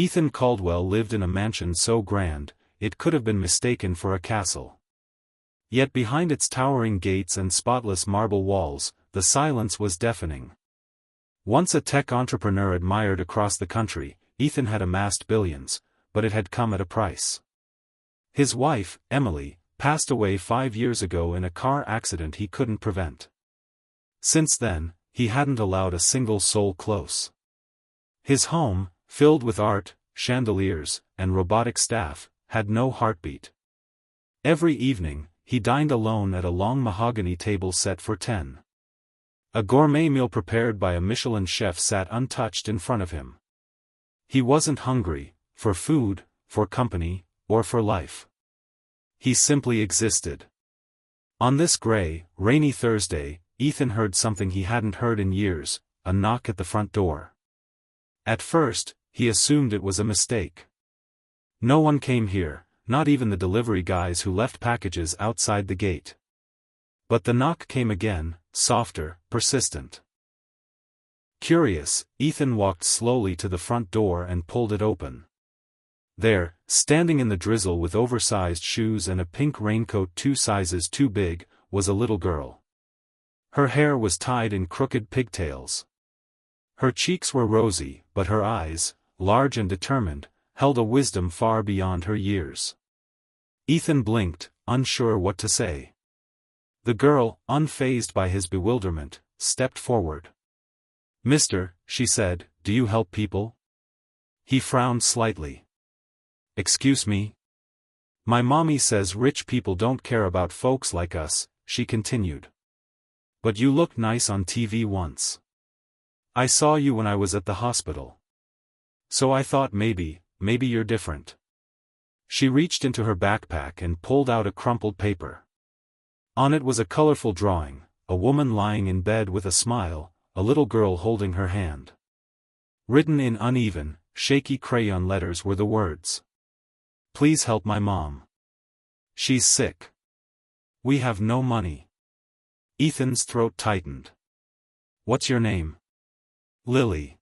Ethan Caldwell lived in a mansion so grand, it could have been mistaken for a castle. Yet behind its towering gates and spotless marble walls, the silence was deafening. Once a tech entrepreneur admired across the country, Ethan had amassed billions, but it had come at a price. His wife, Emily, passed away 5 years ago in a car accident he couldn't prevent. Since then, he hadn't allowed a single soul close. His home, filled with art, chandeliers, and robotic staff, had no heartbeat. Every evening, he dined alone at a long mahogany table set for 10. A gourmet meal prepared by a Michelin chef sat untouched in front of him. He wasn't hungry, for food, for company, or for life. He simply existed. On this gray, rainy Thursday, Ethan heard something he hadn't heard in years, a knock at the front door. At first, he assumed it was a mistake. No one came here, not even the delivery guys who left packages outside the gate. But the knock came again, softer, persistent. Curious, Ethan walked slowly to the front door and pulled it open. There, standing in the drizzle with oversized shoes and a pink raincoat 2 sizes too big, was a little girl. Her hair was tied in crooked pigtails. Her cheeks were rosy, but her eyes, large and determined, held a wisdom far beyond her years. Ethan blinked, unsure what to say. The girl, unfazed by his bewilderment, stepped forward. "Mister," she said, "do you help people?" He frowned slightly. "Excuse me?" "My mommy says rich people don't care about folks like us," she continued. "But you looked nice on TV once. I saw you when I was at the hospital. So I thought maybe you're different." She reached into her backpack and pulled out a crumpled paper. On it was a colorful drawing, a woman lying in bed with a smile, a little girl holding her hand. Written in uneven, shaky crayon letters were the words, "Please help my mom. She's sick. We have no money." Ethan's throat tightened. "What's your name?" "Lily."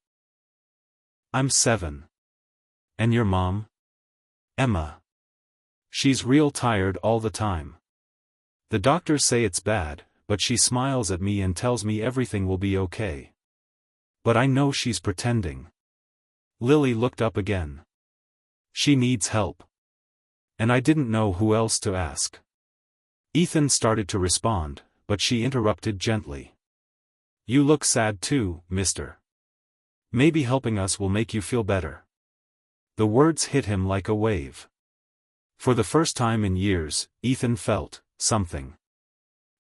"I'm 7. And your mom?" "Emma. She's real tired all the time. The doctors say it's bad, but she smiles at me and tells me everything will be okay. But I know she's pretending." Lily looked up again. "She needs help. And I didn't know who else to ask." Ethan started to respond, but she interrupted gently. "You look sad too, mister. Maybe helping us will make you feel better." The words hit him like a wave. For the first time in years, Ethan felt something.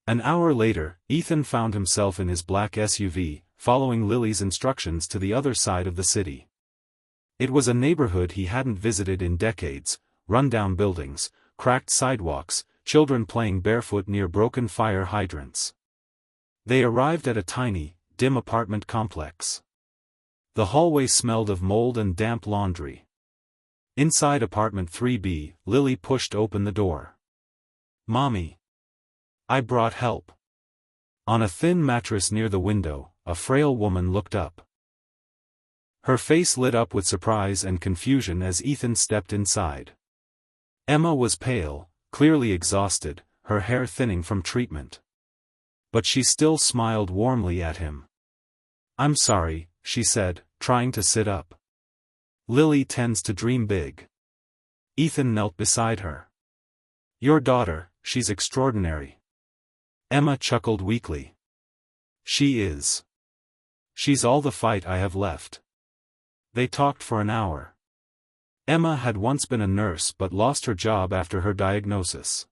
An hour later, Ethan found himself in his black SUV, following Lily's instructions to the other side of the city. It was a neighborhood he hadn't visited in decades, run-down buildings, cracked sidewalks, children playing barefoot near broken fire hydrants. They arrived at a tiny, dim apartment complex. The hallway smelled of mold and damp laundry. Inside apartment 3B, Lily pushed open the door. "Mommy. I brought help." On a thin mattress near the window, a frail woman looked up. Her face lit up with surprise and confusion as Ethan stepped inside. Emma was pale, clearly exhausted, her hair thinning from treatment. But she still smiled warmly at him. "I'm sorry," she said, trying to sit up. "Lily tends to dream big." Ethan knelt beside her. "Your daughter, she's extraordinary." Emma chuckled weakly. "She is. She's all the fight I have left." They talked for an hour. Emma had once been a nurse but lost her job after her diagnosis.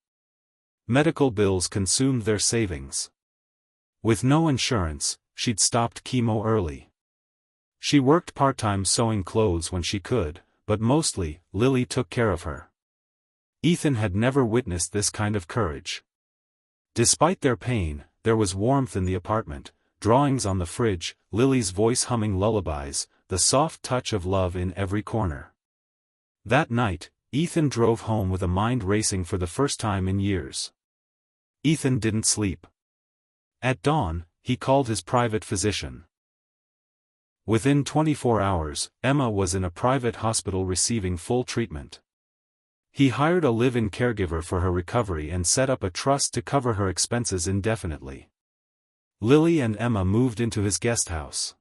Medical bills consumed their savings. With no insurance, she'd stopped chemo early. She worked part-time sewing clothes when she could, but mostly, Lily took care of her. Ethan had never witnessed this kind of courage. Despite their pain, there was warmth in the apartment, drawings on the fridge, Lily's voice humming lullabies, the soft touch of love in every corner. That night, Ethan drove home with a mind racing for the first time in years. Ethan didn't sleep. At dawn, he called his private physician. Within 24 hours, Emma was in a private hospital receiving full treatment. He hired a live-in caregiver for her recovery and set up a trust to cover her expenses indefinitely. Lily and Emma moved into his guest house.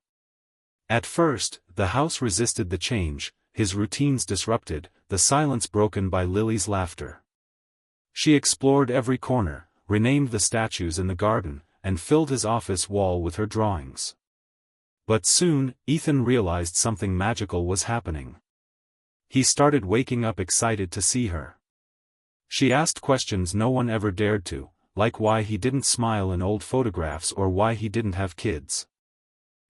At first, the house resisted the change, his routines disrupted, the silence broken by Lily's laughter. She explored every corner, renamed the statues in the garden, and filled his office wall with her drawings. But soon, Ethan realized something magical was happening. He started waking up excited to see her. She asked questions no one ever dared to, like why he didn't smile in old photographs or why he didn't have kids.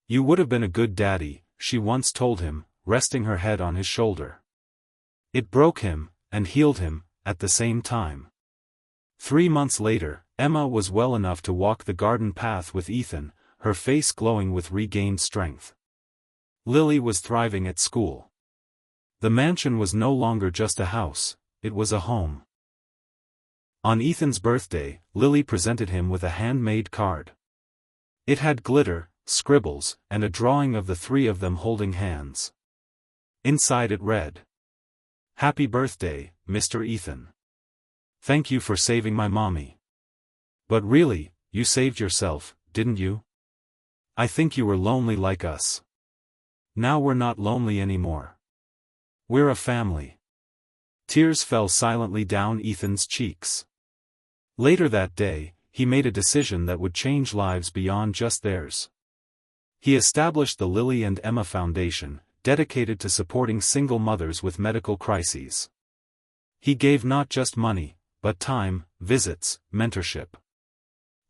"You would have been a good daddy," she once told him, resting her head on his shoulder. It broke him, and healed him, at the same time. 3 months later, Emma was well enough to walk the garden path with Ethan, her face glowing with regained strength. Lily was thriving at school. The mansion was no longer just a house, it was a home. On Ethan's birthday, Lily presented him with a handmade card. It had glitter, scribbles, and a drawing of the three of them holding hands. Inside it read, "Happy birthday, Mr. Ethan. Thank you for saving my mommy. But really, you saved yourself, didn't you? I think you were lonely like us. Now we're not lonely anymore. We're a family." Tears fell silently down Ethan's cheeks. Later that day, he made a decision that would change lives beyond just theirs. He established the Lily and Emma Foundation, dedicated to supporting single mothers with medical crises. He gave not just money, but time, visits, mentorship.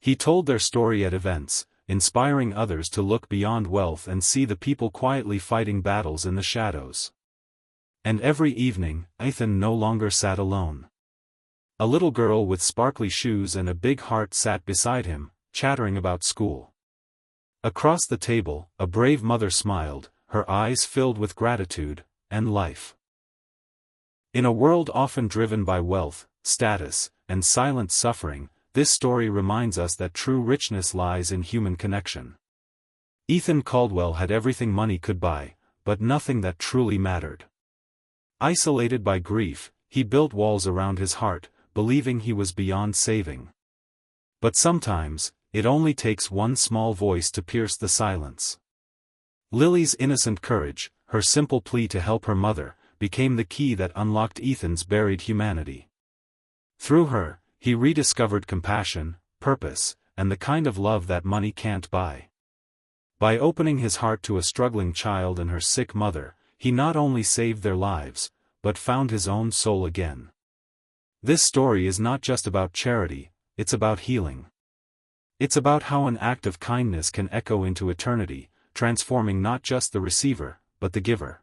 He told their story at events, inspiring others to look beyond wealth and see the people quietly fighting battles in the shadows. And every evening, Ethan no longer sat alone. A little girl with sparkly shoes and a big heart sat beside him, chattering about school. Across the table, a brave mother smiled, her eyes filled with gratitude and life. In a world often driven by wealth, status, and silent suffering, this story reminds us that true richness lies in human connection. Ethan Caldwell had everything money could buy, but nothing that truly mattered. Isolated by grief, he built walls around his heart, believing he was beyond saving. But sometimes, it only takes one small voice to pierce the silence. Lily's innocent courage, her simple plea to help her mother, became the key that unlocked Ethan's buried humanity. Through her, he rediscovered compassion, purpose, and the kind of love that money can't buy. By opening his heart to a struggling child and her sick mother, he not only saved their lives, but found his own soul again. This story is not just about charity, it's about healing. It's about how an act of kindness can echo into eternity, transforming not just the receiver, but the giver.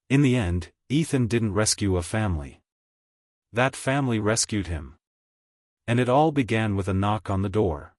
In the end, Ethan didn't rescue a family. That family rescued him. And it all began with a knock on the door.